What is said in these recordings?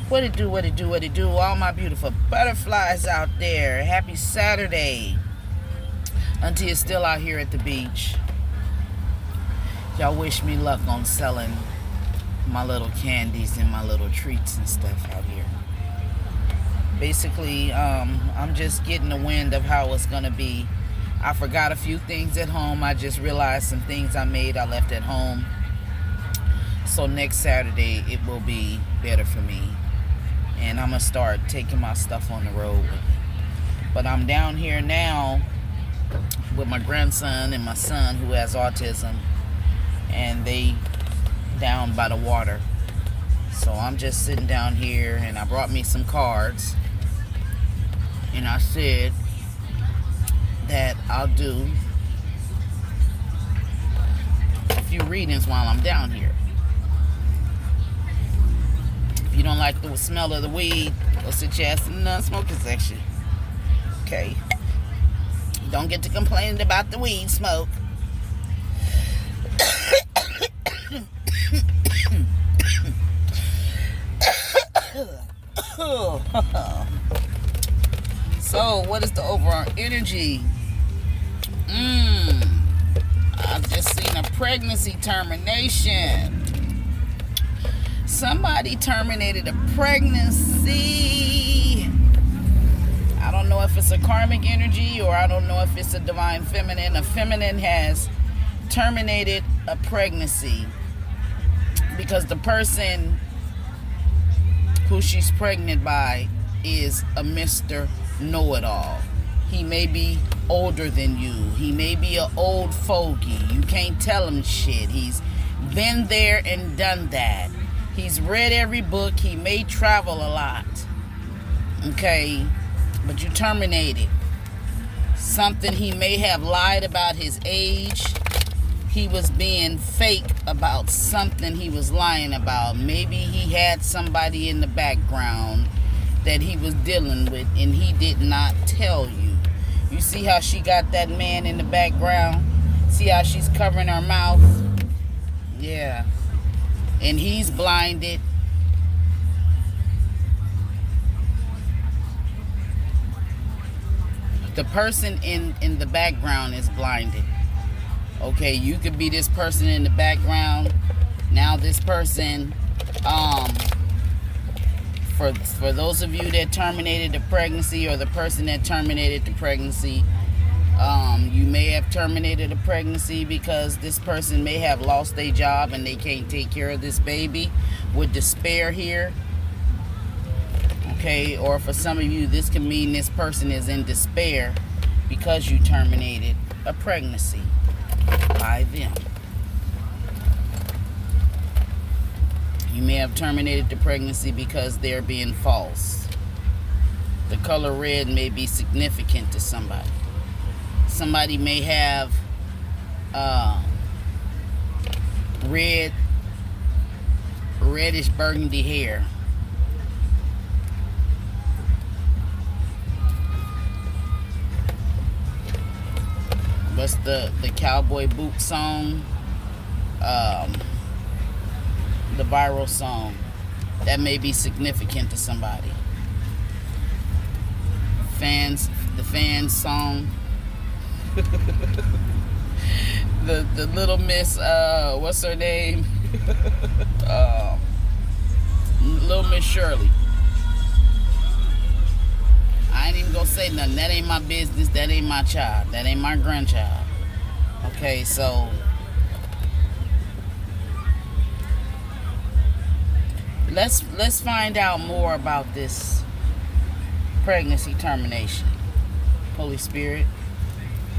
What it do, what it do, what it do, all my beautiful butterflies out there. Happy Saturday. Auntie is still out here at the beach. Y'all wish me luck on selling my little candies and my little treats and stuff out here. Basically, I'm just getting the wind of how it's going to be. I forgot a few things at home. I just realized some things I left at home. So next Saturday, it will be better for me. And I'm going to start taking my stuff on the road. But I'm down here now with my grandson and my son who has autism. And they down by the water. So I'm just sitting down here, and I brought me some cards. And I said that I'll do a few readings while I'm down here. If you don't like the smell of the weed, go sit your ass in the non-smoking section. Okay. Don't get to complaining about the weed smoke. So, what is the overall energy? I've just seen a pregnancy termination. Somebody terminated a pregnancy. I don't know if it's a karmic energy or I don't know if it's a divine feminine. A feminine has terminated a pregnancy because the person who she's pregnant by is a Mr. Know-it-all. He may be older than you. He may be an old fogey. You can't tell him shit. He's been there and done that. He's read every book. He may travel a lot. Okay? But you terminated. Something, he may have lied about his age. He was being fake about something he was lying about. Maybe he had somebody in the background that he was dealing with and he did not tell you. You see how she got that man in the background? See how she's covering her mouth? Yeah. And he's blinded. The person in the background is blinded. Okay, you could be this person in the background. Now this person, for those of you that terminated the pregnancy or the person that terminated the pregnancy, you may have terminated a pregnancy because this person may have lost their job and they can't take care of this baby with despair here. Okay, or for some of you, this can mean this person is in despair because you terminated a pregnancy by them. You may have terminated the pregnancy because they're being false. The color red may be significant to somebody. Somebody may have reddish burgundy hair. What's the cowboy boot song? The viral song. That may be significant to somebody. The fans song. the little miss, what's her name? Little Miss Shirley. I ain't even gonna say nothing. That ain't my business. That ain't my child. That ain't my grandchild. Okay, so let's find out more about this pregnancy termination. Holy Spirit,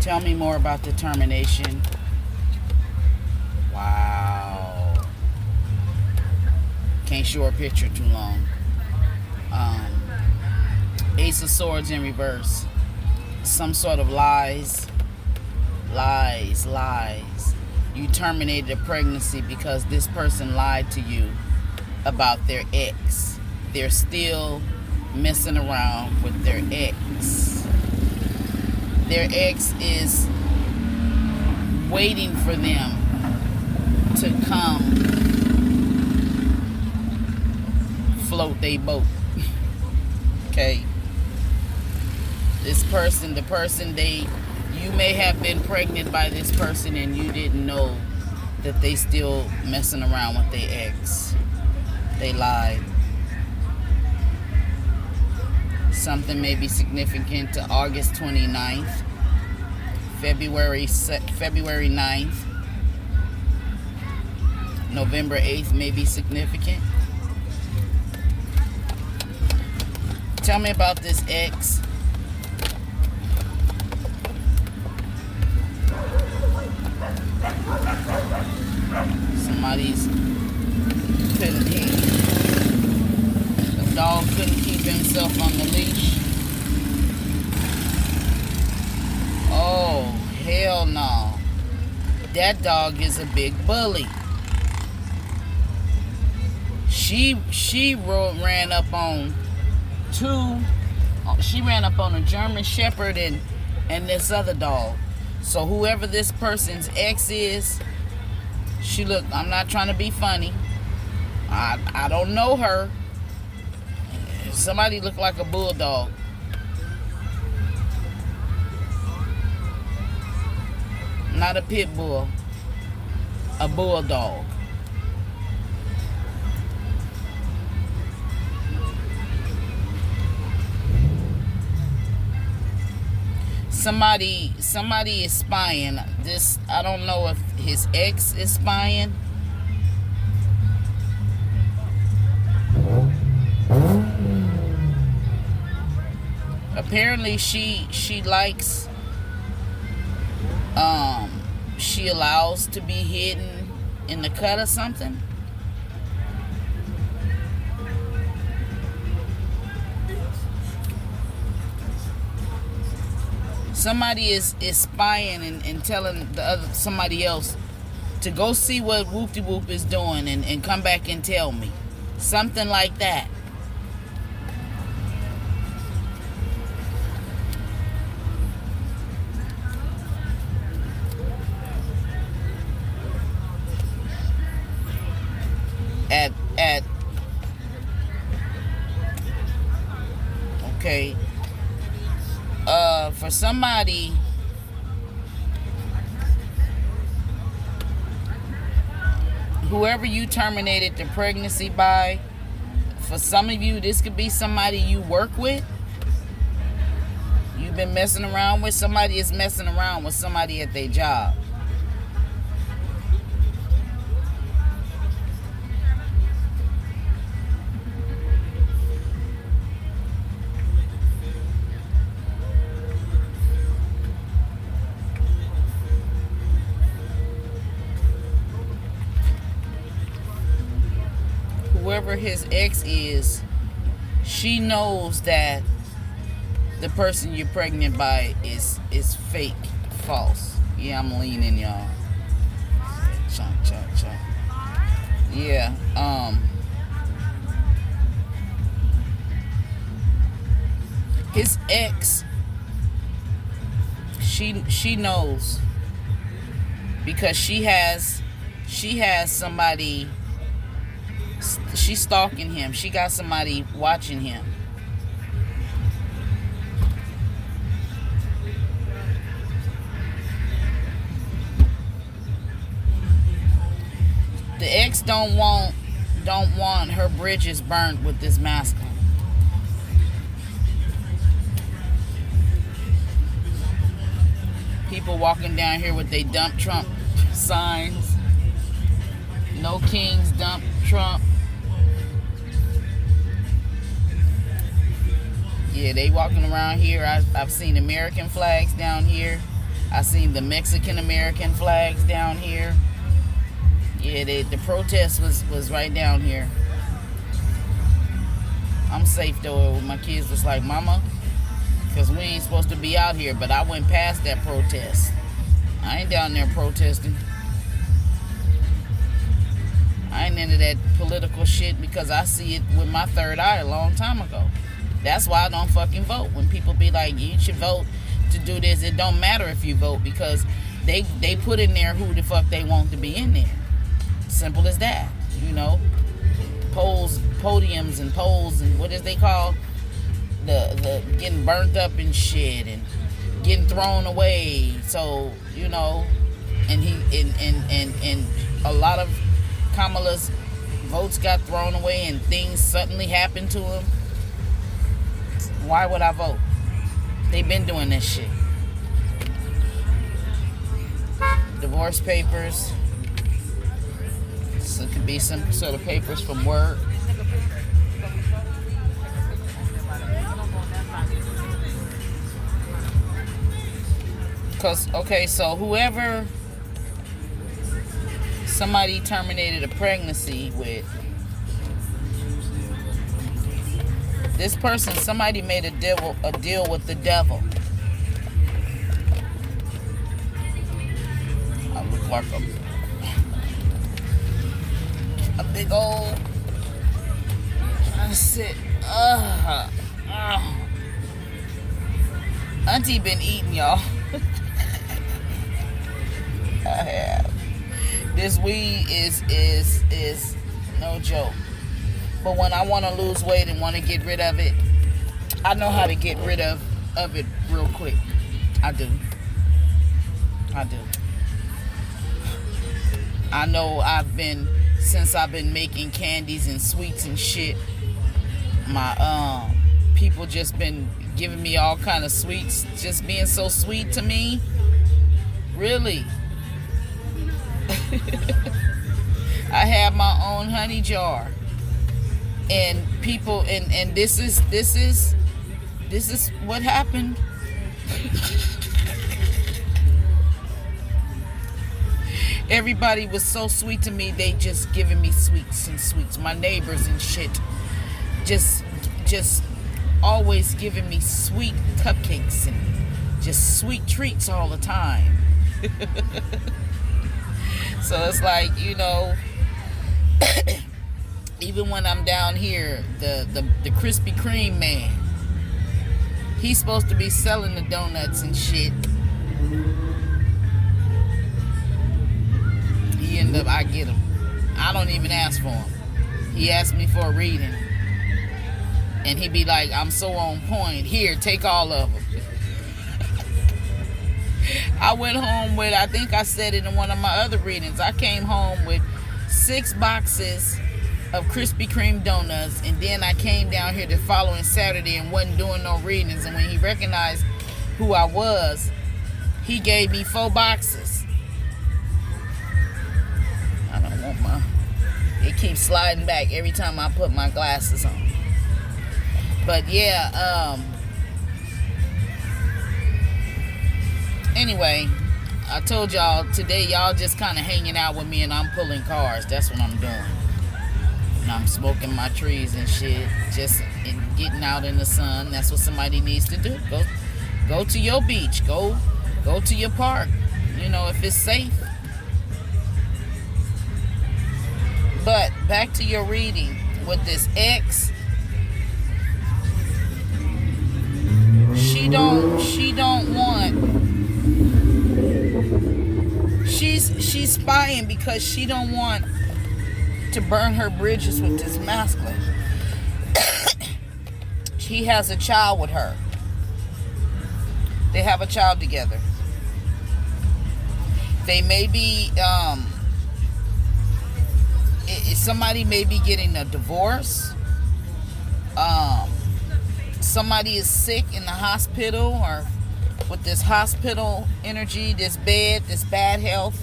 tell me more about the termination. Wow. Can't show a picture too long. Ace of Swords in reverse. Some sort of lies. You terminated a pregnancy because this person lied to you about their ex. They're still messing around with their ex. Their ex is waiting for them to come float their boat. Okay. This person, you may have been pregnant by this person and you didn't know that they still messing around with their ex. They lied. Something may be significant to August 29th, February 9th, November 8th may be significant. Tell me about this ex. Somebody's the dog couldn't keep himself on the leash. Oh, hell no. That dog is a big bully. She ran up on a German Shepherd and this other dog. So whoever this person's ex is, I'm not trying to be funny. I don't know her. Somebody looked like a bulldog. Not a pit bull. A bulldog. Somebody is spying. I don't know if his ex is spying. Apparently she likes, she allows to be hidden in the cut or something. Somebody is spying and telling somebody else to go see what Whoop-de-Whoop is doing and come back and tell me. Something like that. Okay. For somebody, whoever you terminated the pregnancy by, for some of you, this could be somebody you work with. You've been messing around with. Somebody is messing around with somebody at their job. Whoever his ex is, she knows that the person you're pregnant by is fake, false. Yeah, I'm leaning, y'all. Chunk. Yeah, his ex, she knows, because she has somebody. She's stalking him. She got somebody watching him. The ex don't want her bridges burnt with this mask on. People walking down here with they dump Trump signs. No kings, dump Trump. Yeah, they walking around here. I've seen American flags down here. I've seen the Mexican American flags down here. Yeah, the protest was right down here. I'm safe though. My kids was like, Mama, because we ain't supposed to be out here. But I went past that protest. I ain't down there protesting. I ain't into that political shit because I see it with my third eye a long time ago. That's why I don't fucking vote. When people be like, you should vote to do this, it don't matter if you vote, because they put in there who the fuck they want to be in there. Simple as that. You know, polls podiums and poles and what is they call the getting burnt up and shit and getting thrown away. So and and a lot of Kamala's votes got thrown away and things suddenly happened to him. Why would I vote? They've been doing this shit. Divorce papers. So it could be some sort of papers from work. Because, okay, so whoever somebody terminated a pregnancy with, this person, somebody made a deal with the devil. I look like a big old trying to sit. Auntie been eating, y'all. I have. This weed is no joke. But when I want to lose weight and want to get rid of it, I know how to get rid of it real quick. I do. I know since I've been making candies and sweets and shit, my people just been giving me all kind of sweets, just being so sweet to me. Really. I have my own honey jar. And people, and this is what happened. Everybody was so sweet to me. They just giving me sweets and sweets. My neighbors and shit, just always giving me sweet cupcakes and just sweet treats all the time. So it's like, even when I'm down here, the Krispy Kreme man, he's supposed to be selling the donuts and shit. He end up, I get him. I don't even ask for him. He asked me for a reading. And he be like, I'm so on point. Here, take all of them. I went home with, I think I said it in one of my other readings, I came home with 6 boxes of Krispy Kreme donuts, and then I came down here the following Saturday and wasn't doing no readings, and when he recognized who I was, he gave me 4 boxes. I don't want it keeps sliding back every time I put my glasses on. But yeah, anyway, I told y'all today, y'all just kind of hanging out with me and I'm pulling cars. That's what I'm doing. And I'm smoking my trees and shit, just getting out in the sun. That's what somebody needs to do. Go to your beach. Go to your park. If it's safe. But back to your reading with this ex. She don't want. She's spying because she don't want to burn her bridges with this masculine. He has a child with her. They have a child together. They may be somebody may be getting a divorce. Somebody is sick in the hospital, or with this hospital energy, this bad health.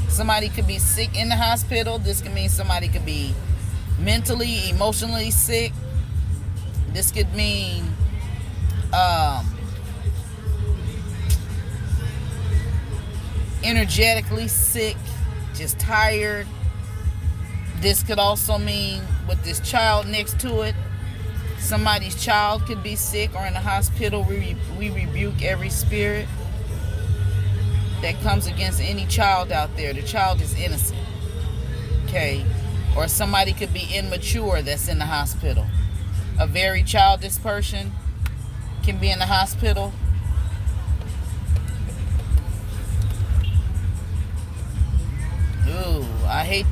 Somebody could be sick in the hospital. This could mean somebody could be mentally, emotionally sick. This could mean energetically sick, just tired. This could also mean with this child next to it, somebody's child could be sick or in the hospital. We rebuke every spirit that comes against any child out there. The child is innocent. Okay? Or somebody could be immature that's in the hospital. A very childish person can be in the hospital. Ooh. hate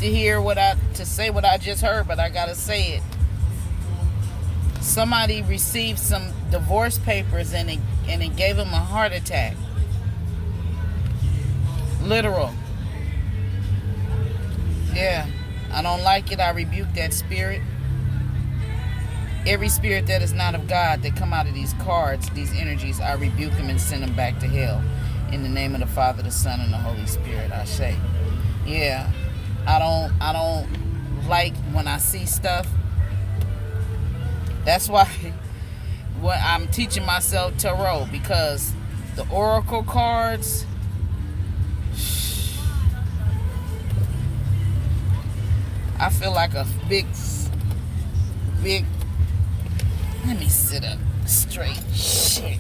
to say what I just heard, but I gotta say it. Somebody received some divorce papers and it gave him a heart attack. Literal. Yeah. I don't like it. I rebuke that spirit. Every spirit that is not of God that come out of these cards, these energies, I rebuke them and send them back to hell. In the name of the Father, the Son, and the Holy Spirit, I say. Yeah. I don't like when I see stuff. That's why when I'm teaching myself tarot, because the oracle cards, I feel like a big, let me sit up straight. Shit.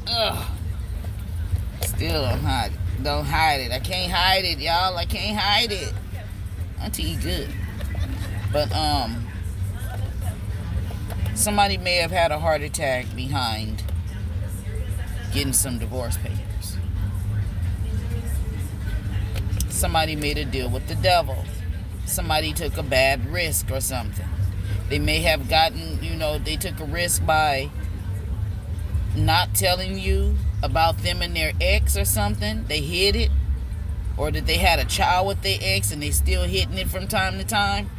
Ugh. Still don't hide it. I can't hide it, y'all. I can't hide it. Auntie good. But, somebody may have had a heart attack behind getting some divorce papers. Somebody made a deal with the devil. Somebody took a bad risk or something. They may have gotten, they took a risk by not telling you about them and their ex or something. They hid it. Or that they had a child with their ex and they still hitting it from time to time.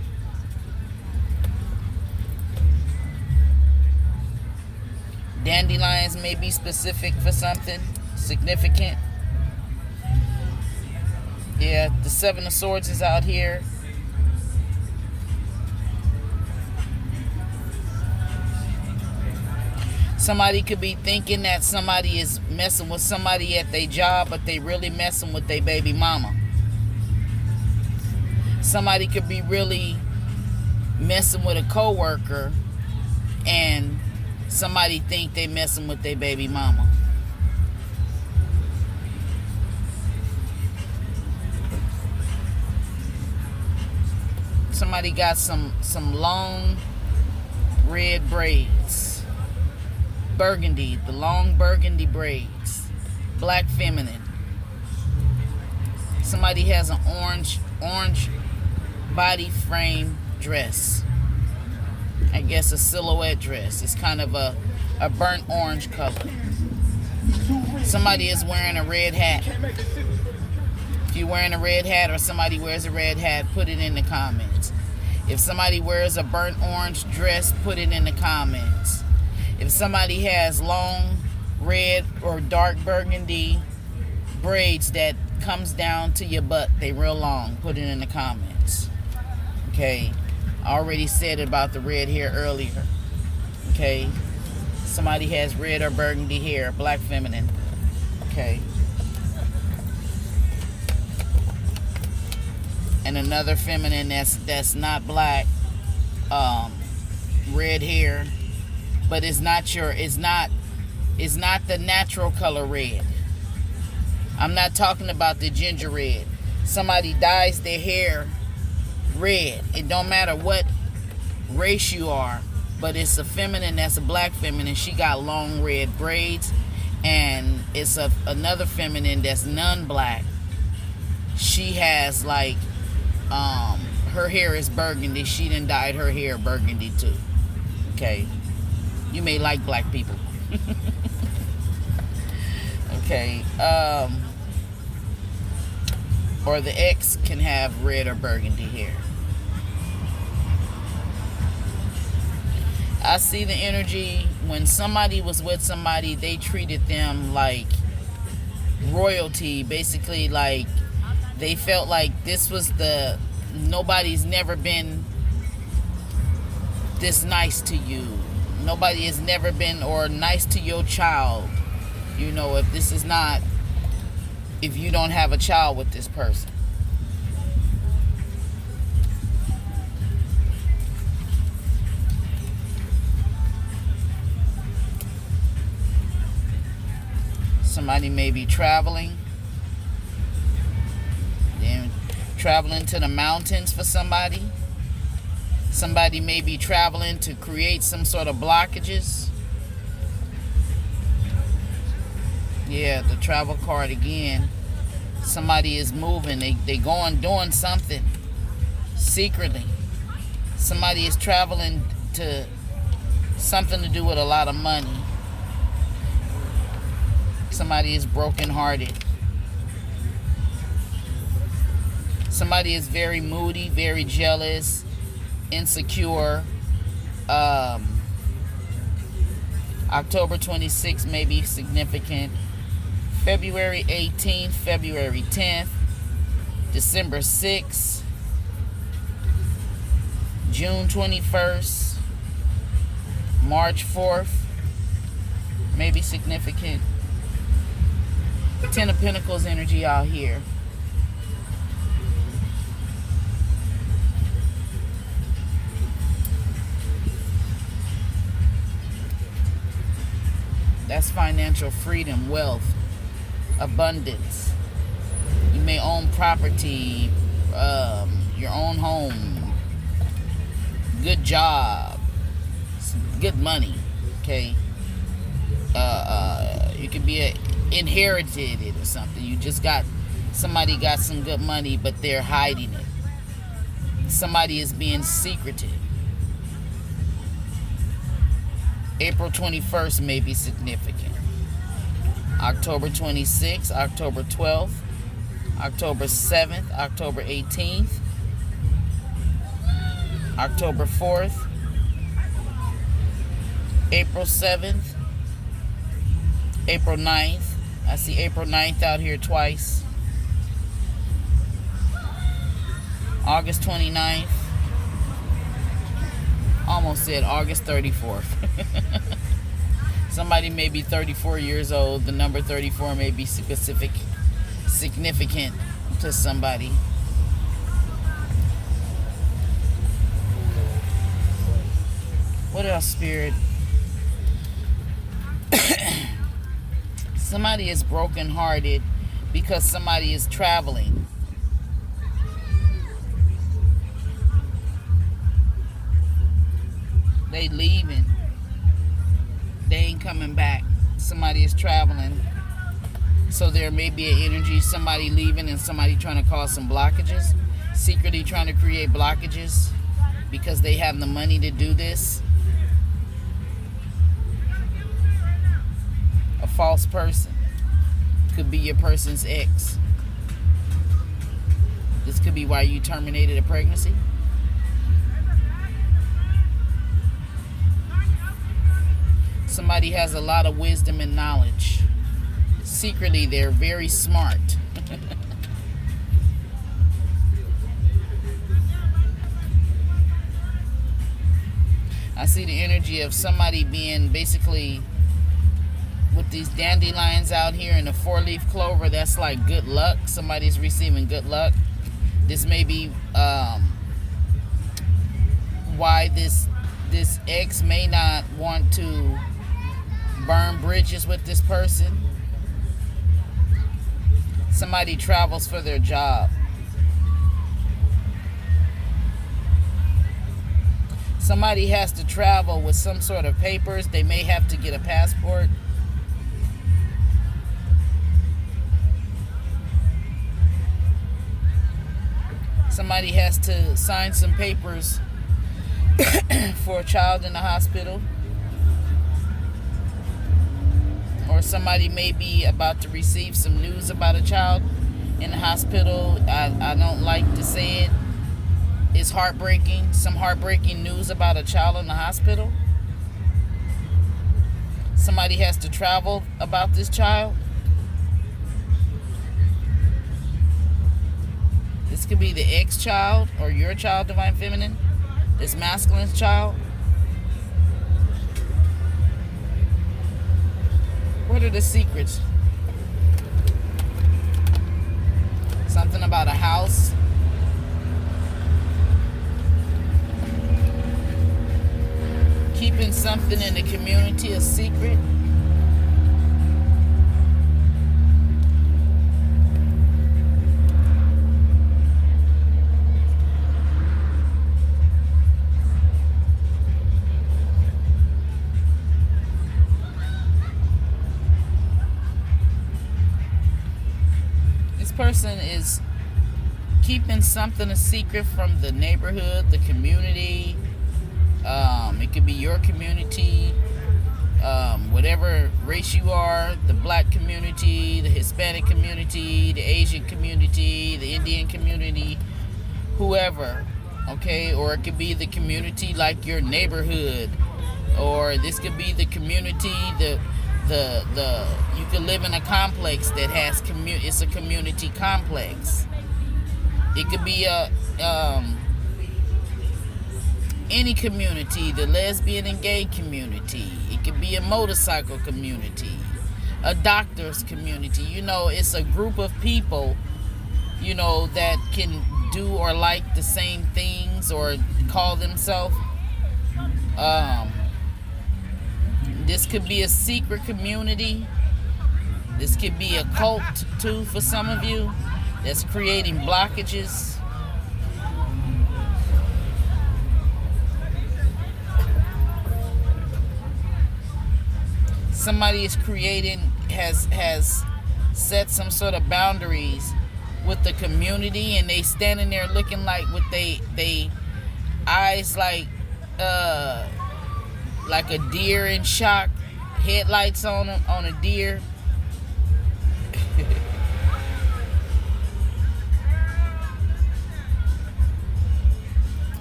Dandelions may be specific for something significant. Yeah, the Seven of Swords is out here. Somebody could be thinking that somebody is messing with somebody at their job, but they really messing with their baby mama. Somebody could be really messing with a coworker, and somebody think they messing with their baby mama. Somebody got some long red braids. Burgundy, the long burgundy braids. Black feminine. Somebody has an orange body frame dress. I guess a silhouette dress. It's kind of a burnt orange color. Somebody is wearing a red hat. If you're wearing a red hat or somebody wears a red hat, put it in the comments. If somebody wears a burnt orange dress, put it in the comments. If somebody has long red or dark burgundy braids that comes down to your butt, they real long, put it in the comments. Okay. I already said about the red hair earlier. Okay. Somebody has red or burgundy hair, black feminine. Okay. And another feminine that's not black, red hair, but it's not the natural color red. I'm not talking about the ginger red. Somebody dyes their hair red. It don't matter what race you are, but it's a feminine that's a black feminine. She got long red braids, and it's another feminine that's non-black. She has like her hair is burgundy. She done dyed her hair burgundy too. Okay. You may like black people. Okay. Or the ex can have red or burgundy hair. I see the energy when somebody was with somebody, they treated them like royalty. Basically, like they felt like this was nobody's never been this nice to you. Nobody has never been or nice to your child. If you don't have a child with this person. Somebody may be traveling. Then traveling to the mountains for somebody. Somebody may be traveling to create some sort of blockages. Yeah, the travel card again. Somebody is moving. They going doing something. secretly. Somebody is traveling to something to do with a lot of money. Somebody is brokenhearted. Somebody is very moody, very jealous, insecure. October 26th may be significant. February 18th, February 10th, December 6th, June 21st, March 4th may be significant. Ten of Pentacles energy out here. That's financial freedom, wealth, abundance. You may own property, your own home, good job, some good money, okay? You could be inherited it or something. You just somebody got some good money, but they're hiding it. Somebody is being secretive. April 21st may be significant. October 26th, October 12th, October 7th, October 18th, October 4th, April 7th, April 9th. I see April 9th out here twice. August 29th. Almost said August 34th. Somebody may be 34 years old. The number 34 may be significant to somebody. What else, Spirit? Somebody is brokenhearted because somebody is traveling. They leaving. They ain't coming back. Somebody is traveling. So there may be an energy, somebody leaving and somebody trying to cause some blockages. Secretly trying to create blockages because they have the money to do this. A false person. Could be your person's ex. This could be why you terminated a pregnancy. Somebody has a lot of wisdom and knowledge. Secretly, they're very smart. I see the energy of somebody being basically with these dandelions out here and a 4-leaf clover. That's like good luck. Somebody's receiving good luck. This may be why this ex may not want to burn bridges with this person. Somebody travels for their job. Somebody has to travel with some sort of papers. They may have to get a passport. Somebody has to sign some papers for a child in the hospital. Or somebody may be about to receive some news about a child in the hospital. I don't like to say it. It's heartbreaking. Some heartbreaking news about a child in the hospital. Somebody has to travel about this child. This could be the ex-child or your child, Divine Feminine. This masculine child. What are the secrets? Something about a house. Keeping something in the community a secret. Person is keeping something a secret from the neighborhood, the community. It could be your community, whatever race you are, the black community, the Hispanic community, the Asian community, the Indian community, whoever, okay? Or it could be the community like your neighborhood, or this could be the community, the you could live in a complex that has it's a community complex. It could be a any community, the lesbian and gay community. It could be a motorcycle community, a doctor's community. You know, it's a group of people, you know, that can do or like the same things or call themselves. This could be a secret community. This could be a cult too for some of you that's creating blockages. Somebody is creating, has set some sort of boundaries with the community, and they standing there looking like with they eyes like a deer in shock, headlights on a deer.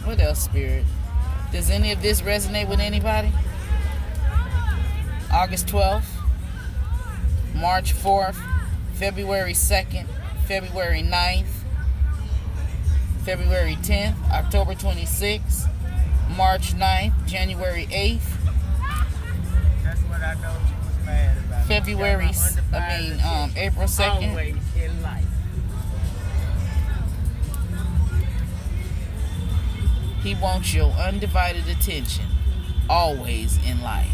What else, Spirit? Does any of this resonate with anybody? August 12th, March 4th, February 2nd, February 9th, February 10th, October 26th, March 9th, January 8th. That's what I know she was mad about. April 2nd. Always in life. He wants your undivided attention, always in life.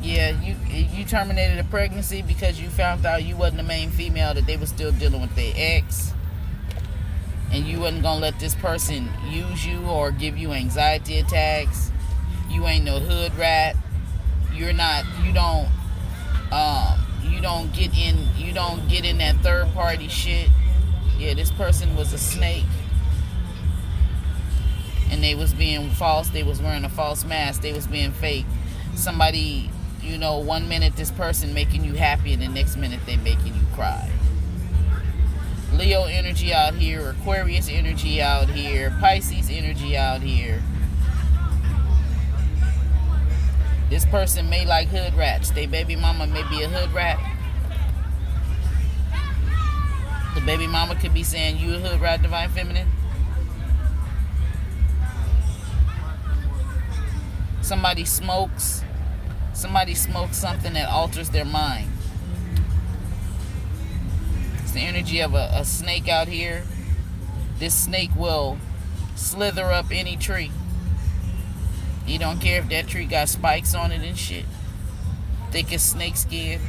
Yeah, you terminated a pregnancy because you found out you wasn't the main female, that they were still dealing with their ex, and you wasn't gonna let this person use you or give you anxiety attacks. You ain't no hood rat. You don't get in that third party shit. Yeah, this person was a snake, and they was being false. They was wearing a false mask. They was being fake. Somebody, you know, 1 minute this person making you happy and the next minute they making you cry. Leo energy out here, Aquarius energy out here, Pisces energy out here. This person may like hood rats. Their baby mama may be a hood rat. The baby mama could be saying, you a hood rat, divine feminine. Somebody smokes something that alters their mind. It's the energy of a snake out here. This snake will slither up any tree. He don't care if that tree got spikes on it and shit. Thick as snake skin.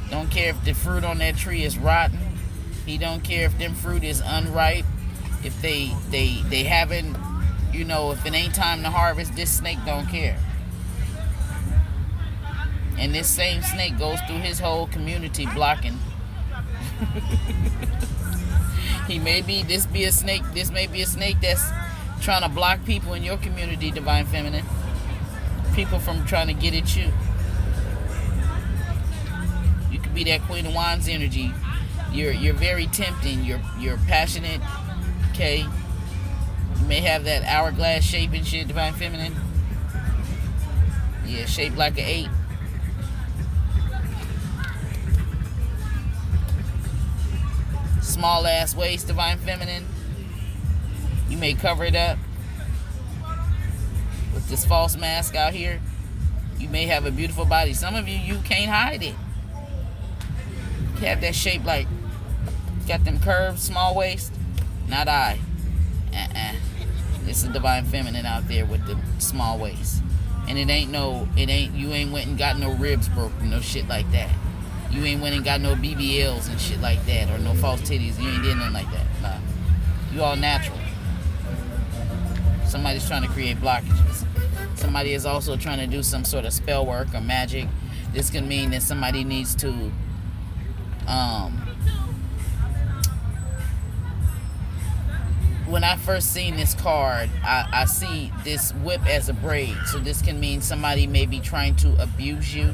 Don't care if the fruit on that tree is rotten. He don't care if them fruit is unripe. If they haven't, you know, if it ain't time to harvest, this snake don't care. And this same snake goes through his whole community blocking. This may be a snake that's trying to block people in your community, divine feminine. People from trying to get at you. You could be that Queen of Wands energy. You're very tempting. You're passionate. Okay. You may have that hourglass shape and shit, divine feminine. Yeah, shaped like an 8. Small ass waist, divine feminine. You may cover it up with this false mask out here. You may have a beautiful body. Some of you can't hide it. You have that shape like, got them curves, small waist. Not I. It's a divine feminine out there with the small waist. And you ain't went and got no ribs broken, no shit like that. You ain't went and got no BBLs and shit like that, or no false titties. You ain't did nothing like that. Nah. You all natural. Somebody's trying to create blockages. Somebody is also trying to do some sort of spell work or magic. This can mean that somebody needs to when I first seen this card, I see this whip as a braid. So this can mean somebody may be trying to abuse you.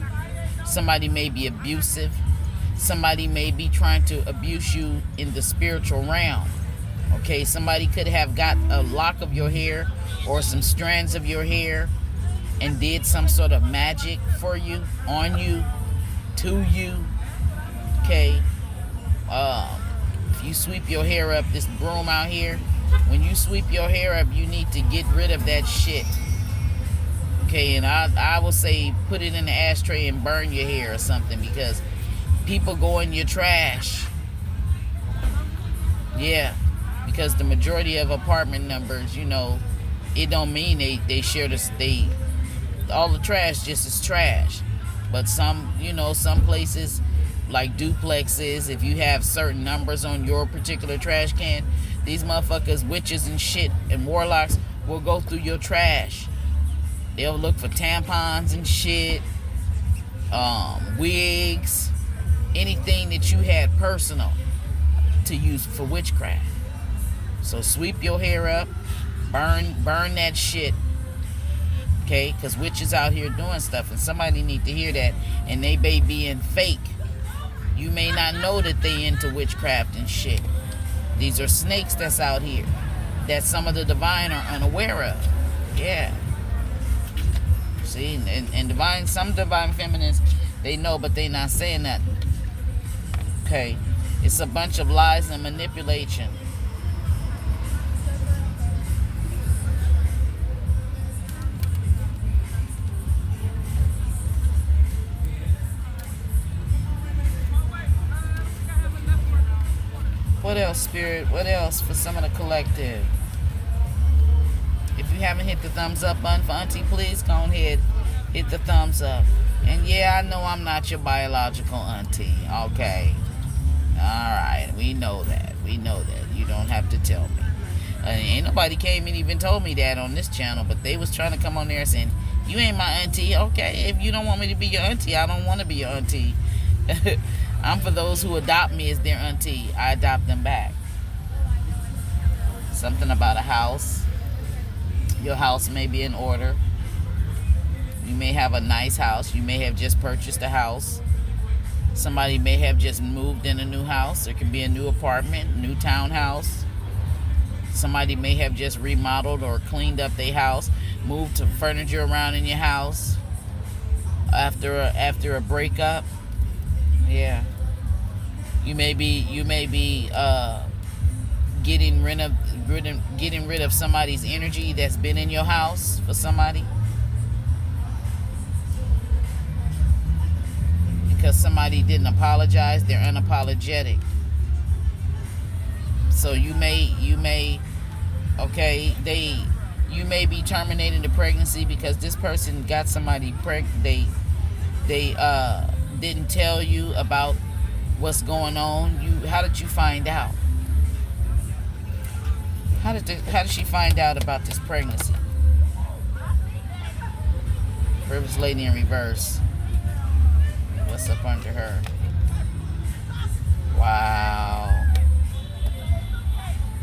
Somebody may be abusive. Somebody may be trying to abuse you in the spiritual realm. Okay, somebody could have got a lock of your hair or some strands of your hair and did some sort of magic for you, on you, to you. Okay, if you sweep your hair up, this broom out here, when you sweep your hair up, you need to get rid of that shit. Okay, and I will say put it in the ashtray and burn your hair or something, because people go in your trash. Yeah, because the majority of apartment numbers, you know, it don't mean they share the all the trash just is trash. But some, you know, some places like duplexes, if you have certain numbers on your particular trash can, these motherfuckers, witches and shit and warlocks, will go through your trash. They'll look for tampons and shit, wigs, anything that you had personal to use for witchcraft. So sweep your hair up, burn that shit. Okay, because witches out here doing stuff, and somebody need to hear that, and they may be in fake. You may not know that they into witchcraft and shit. These are snakes that's out here that some of the divine are unaware of. Yeah. See, and divine, some divine feminines, they know, but they not saying nothing. Okay, it's a bunch of lies and manipulation. What else, Spirit? What else for some of the collective? If you haven't hit the thumbs up button for Auntie, please go ahead, hit the thumbs up. And yeah, I know I'm not your biological auntie. Okay. Alright, we know that. We know that. You don't have to tell me. Ain't nobody came and even told me that on this channel, but they was trying to come on there saying, you ain't my auntie. Okay, if you don't want me to be your auntie, I don't want to be your auntie. I'm for those who adopt me as their auntie. I adopt them back. Something about a house. Your house may be in order. You may have a nice house. You may have just purchased a house. Somebody may have just moved in a new house. There could be a new apartment, new townhouse. Somebody may have just remodeled or cleaned up their house, moved some furniture around in your house after a breakup. Yeah. You may be getting rid of somebody's energy that's been in your house for somebody. Because somebody didn't apologize, they're unapologetic. So you may be terminating the pregnancy because this person got somebody pregnant. They didn't tell you about what's going on. How did you find out? How did she find out about this pregnancy? Privileged lady in reverse. What's up under her? Wow.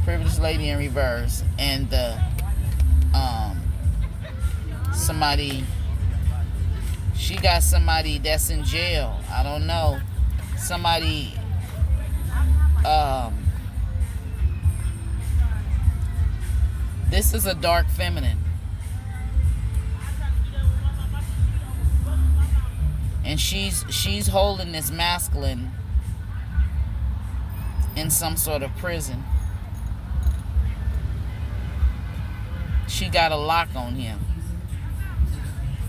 Privileged lady in reverse, and somebody. She got somebody that's in jail. I don't know. Somebody. This is a dark feminine. And she's holding this masculine in some sort of prison. She got a lock on him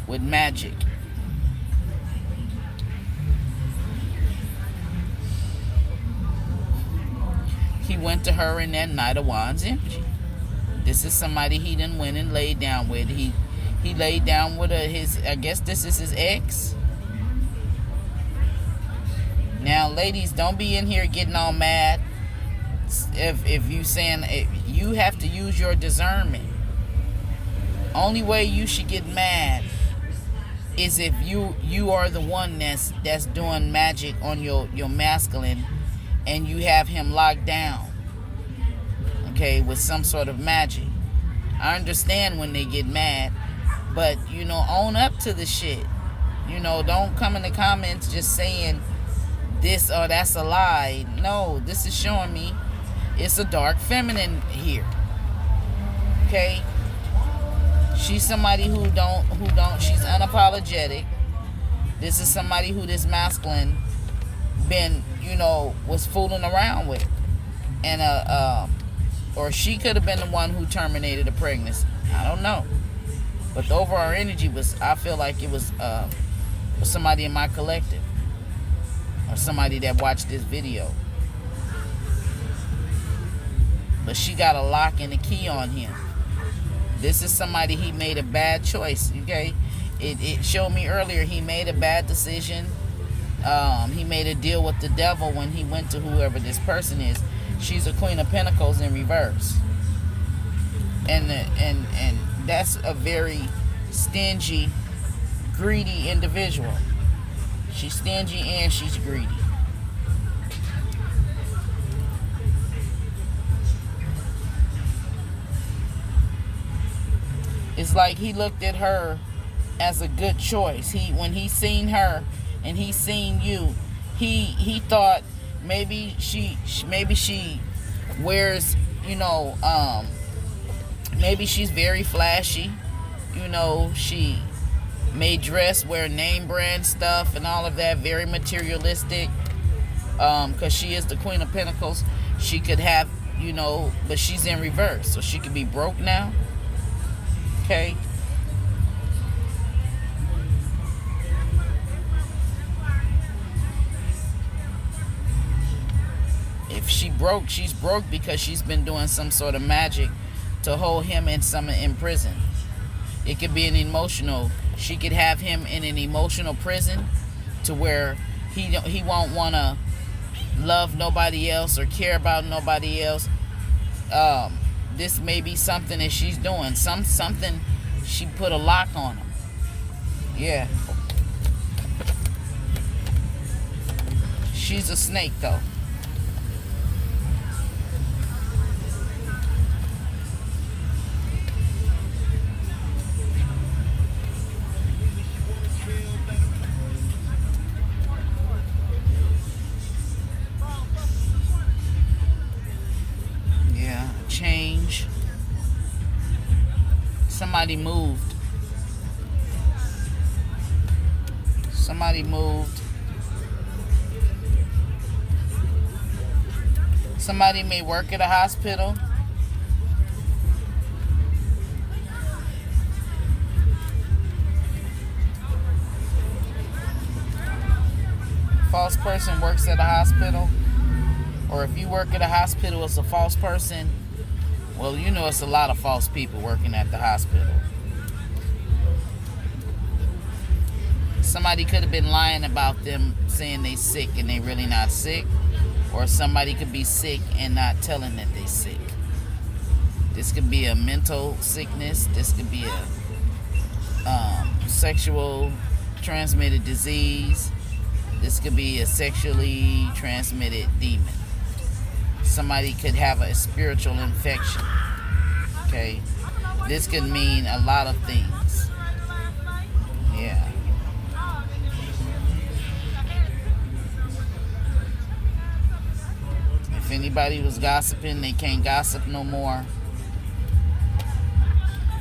with magic. He went to her in that Knight of Wands energy. This is somebody he done went and laid down with. He laid down with I guess this is his ex. Now, ladies, don't be in here getting all mad. If you saying you have to use your discernment. Only way you should get mad is if you are the one that's doing magic on your masculine, and you have him locked down, okay, with some sort of magic. I understand when they get mad, but own up to the shit. Don't come in the comments just saying this or that's a lie. No, this is showing me it's a dark feminine here. Okay? She's somebody who don't she's unapologetic. This is somebody who this masculine been, was fooling around with. And or she could have been the one who terminated a pregnancy. I don't know. But the overall energy was, I feel like it was somebody in my collective, or somebody that watched this video. But she got a lock and a key on him. This is somebody, he made a bad choice, okay? It showed me earlier he made a bad decision. He made a deal with the devil when he went to whoever this person is. She's a Queen of Pentacles in reverse. And that's a very stingy, greedy individual. She's stingy and she's greedy. It's like he looked at her as a good choice. When he seen her and he seen you, he thought maybe she wears, maybe she's very flashy. She may dress, wear name brand stuff and all of that, very materialistic. Because she is the Queen of Pentacles. She could have, but she's in reverse. So she could be broke now. Okay. If she's broke because she's been doing some sort of magic to hold him in prison. It could be an emotional. She could have him in an emotional prison to where he won't want to love nobody else or care about nobody else. This may be something that she's doing. Something she put a lock on him. Yeah. She's a snake though. Change. Somebody moved. Somebody may work at a hospital. False person works at a hospital. Or if you work at a hospital as a false person, well, it's a lot of false people working at the hospital. Somebody could have been lying about them, saying they sick and they really not sick. Or somebody could be sick and not telling that they sick. This could be a mental sickness. This could be a sexual transmitted disease. This could be a sexually transmitted demon. Somebody could have a spiritual infection. Okay? This could mean a lot of things. Yeah. If anybody was gossiping, they can't gossip no more.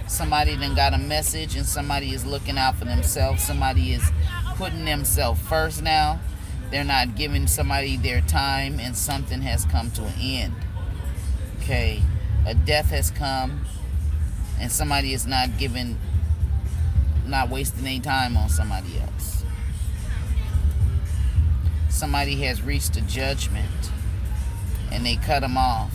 Somebody done got a message and somebody is looking out for themselves. Somebody is putting themselves first now. They're not giving somebody their time, and something has come to an end. Okay, a death has come, and somebody is not wasting any time on somebody else. Somebody has reached a judgment, and they cut them off.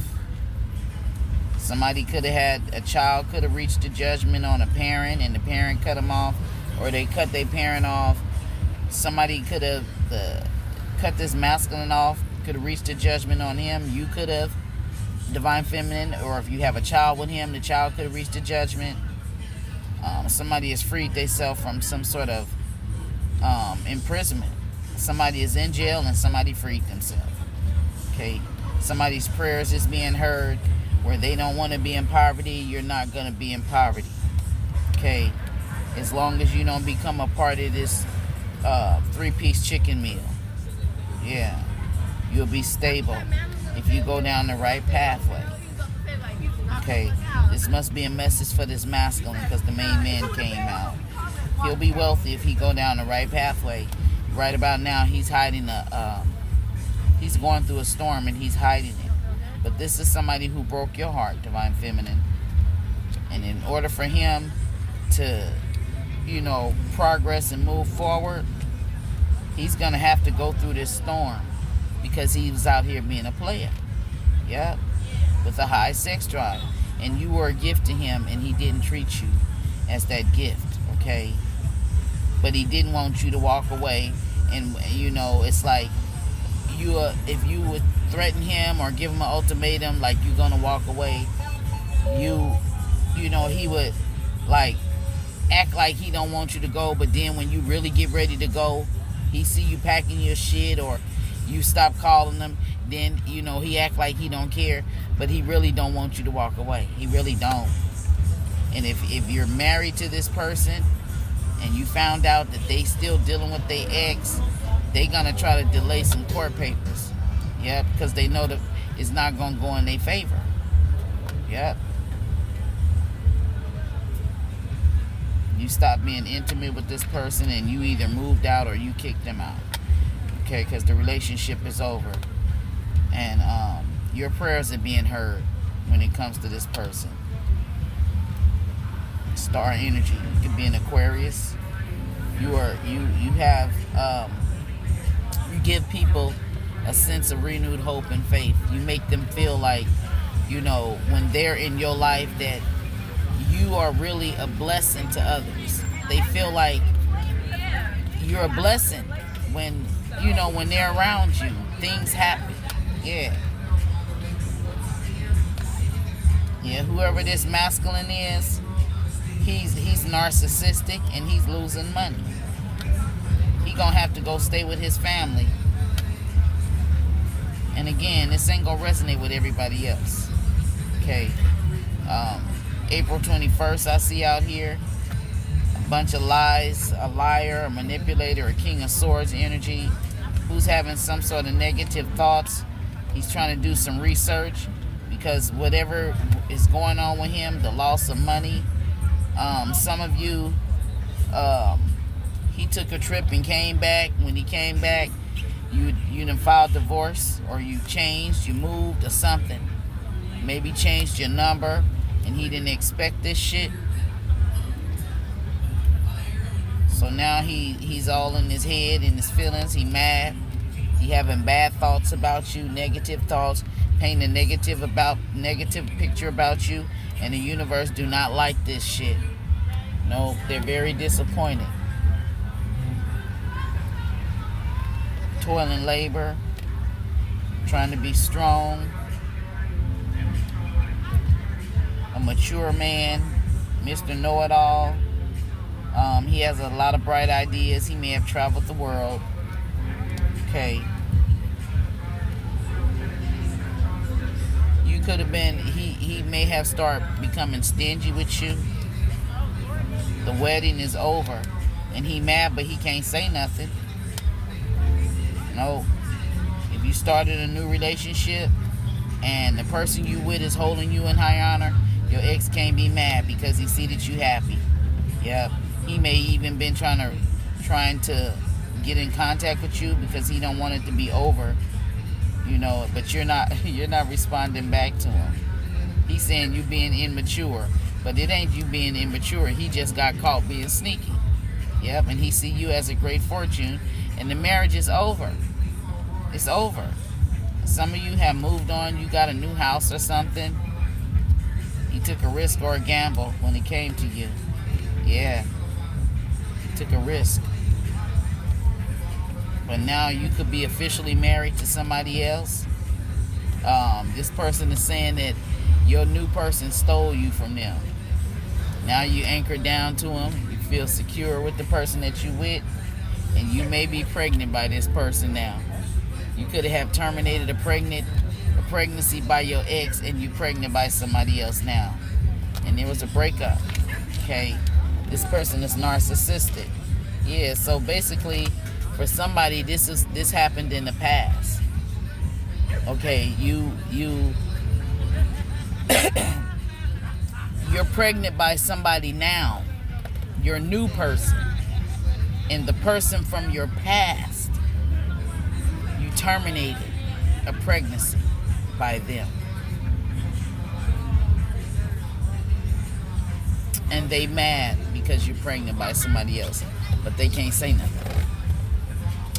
Somebody could have had, a child could have reached a judgment on a parent, and the parent cut them off, or they cut their parent off. Somebody could have cut this masculine off, could have reached a judgment on him. You could have, divine feminine, or if you have a child with him, the child could have reached a judgment. Somebody has freed themselves from some sort of imprisonment. Somebody is in jail and somebody freed themselves. Okay, somebody's prayers is being heard where they don't want to be in poverty. You're not going to be in poverty. Okay, as long as you don't become a part of this 3-piece chicken meal. Yeah, you'll be stable if you go down the right pathway. Okay, this must be a message for this masculine because the main man came out. He'll be wealthy if he go down the right pathway. Right about now, he's hiding he's going through a storm and he's hiding it. But this is somebody who broke your heart, Divine Feminine. And in order for him to, progress and move forward, he's going to have to go through this storm because he was out here being a player. Yep. With a high sex drive. And you were a gift to him and he didn't treat you as that gift. Okay. But he didn't want you to walk away. And, it's like if you would threaten him or give him an ultimatum, like you're going to walk away, he would like act like he don't want you to go. But then when you really get ready to go, he see you packing your shit or you stop calling him, then, he act like he don't care. But he really don't want you to walk away. He really don't. And if you're married to this person, and you found out that they still dealing with their ex, they gonna try to delay some court papers. Yep, because they know that it's not gonna go in their favor. Yep. You stop being intimate with this person and you either moved out or you kicked them out. Okay, because the relationship is over. And your prayers are being heard when it comes to this person. Star energy. You can be an Aquarius. You give people a sense of renewed hope and faith. You make them feel like, when they're in your life, that you are really a blessing to others. They feel like you're a blessing when they're around you. Things happen. Yeah. Yeah, whoever this masculine is, he's narcissistic and he's losing money. He gonna have to go stay with his family. And again, this ain't gonna resonate with everybody else. Okay. April 21st, I see out here a bunch of lies, a liar, a manipulator, a King of Swords energy, who's having some sort of negative thoughts. He's trying to do some research because whatever is going on with him, the loss of money. Some of you, he took a trip and came back. When he came back, you done filed divorce, or you changed, you moved, or something. Maybe changed your number, and he didn't expect this shit. So now he's all in his head, in his feelings. He mad. He having bad thoughts about you, negative thoughts, painting a negative picture about you. And the universe do not like this shit. No, they're very disappointed. Toil and labor, trying to be strong, a mature man, Mr. Know-It-All. He has a lot of bright ideas. He may have traveled the world. Okay. You could have been, he may have started becoming stingy with you. The wedding is over. And he mad, but he can't say nothing. No. If you started a new relationship and the person you with is holding you in high honor, your ex can't be mad because he see that you happy. Yep. He may even been trying to get in contact with you because he don't want it to be over. But you're not responding back to him. He's saying you being immature, but it ain't you being immature. He just got caught being sneaky. Yep, and he see you as a great fortune, and the marriage is over. It's over. Some of you have moved on. You got a new house or something. He took a risk or a gamble when it came to you. Yeah, he took a risk. But now you could be officially married to somebody else. This person is saying that your new person stole you from them. Now you anchor down to him. You feel secure with the person that you with. and you may be pregnant by this person now. You could have terminated a pregnancy by your ex, and you pregnant by somebody else now. And there was a breakup. Okay, this person is narcissistic. Yeah, so basically, for somebody, this happened in the past. Okay, you're pregnant by somebody now. You're a new person, and the person from your past, you terminated a pregnancy by them. And they mad because you're pregnant by somebody else, but they can't say nothing.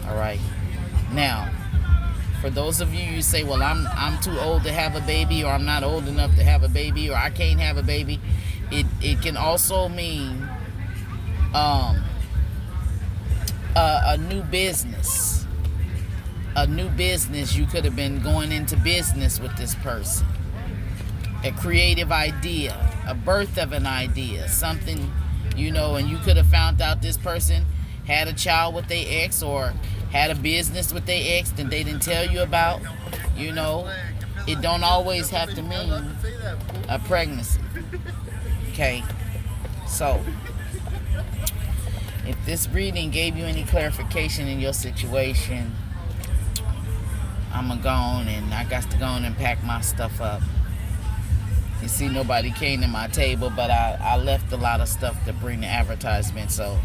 All right. Now, for those of you who say, well, I'm too old to have a baby, or I'm not old enough to have a baby, or I can't have a baby, it can also mean a new business. A new business. You could have been going into business with this person. A creative idea, a birth of an idea, something, and you could have found out this person had a child with their ex, or had a business with their ex that they didn't tell you about. It don't always have to mean a pregnancy. Okay, so if this reading gave you any clarification in your situation, I'm gonna go on, and I got to go on and pack my stuff up. You see, nobody came to my table, but I left a lot of stuff to bring the advertisement, so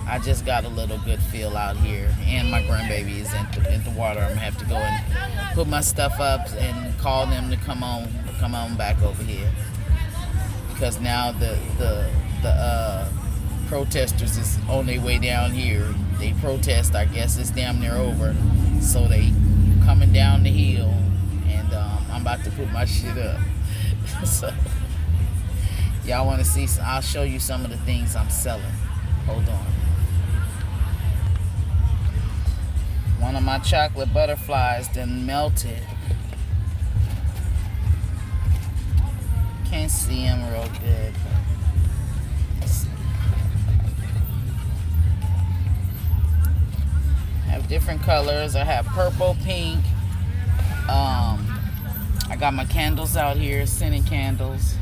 I just got a little good feel out here. And my grandbaby is in the water. I'm gonna have to go and put my stuff up and call them to come on back over here, because now the protesters is on their way down here. They protest, I guess it's damn near over, so they coming down the hill, and I'm about to put my shit up. So y'all want to see? I'll show you some of the things I'm selling. Hold on. One of my chocolate butterflies done melted. Can't see them real good. I have different colors. I have purple, pink. I got my candles out here, scented candles.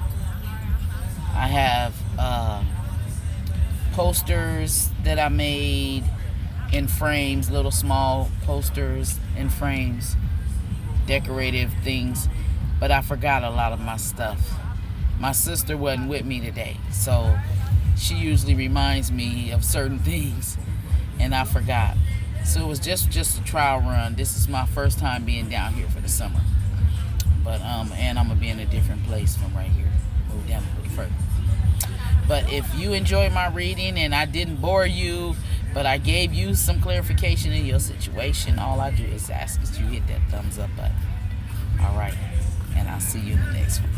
I have posters that I made in frames, little small posters in frames, decorative things, but I forgot a lot of my stuff. My sister wasn't with me today, so she usually reminds me of certain things, and I forgot. So it was just a trial run. This is my first time being down here for the summer, but and I'm gonna be in a different place from right here. Move down a little further. But if you enjoyed my reading and I didn't bore you, but I gave you some clarification in your situation, all I do is ask that you hit that thumbs up button. All right, and I'll see you in the next one.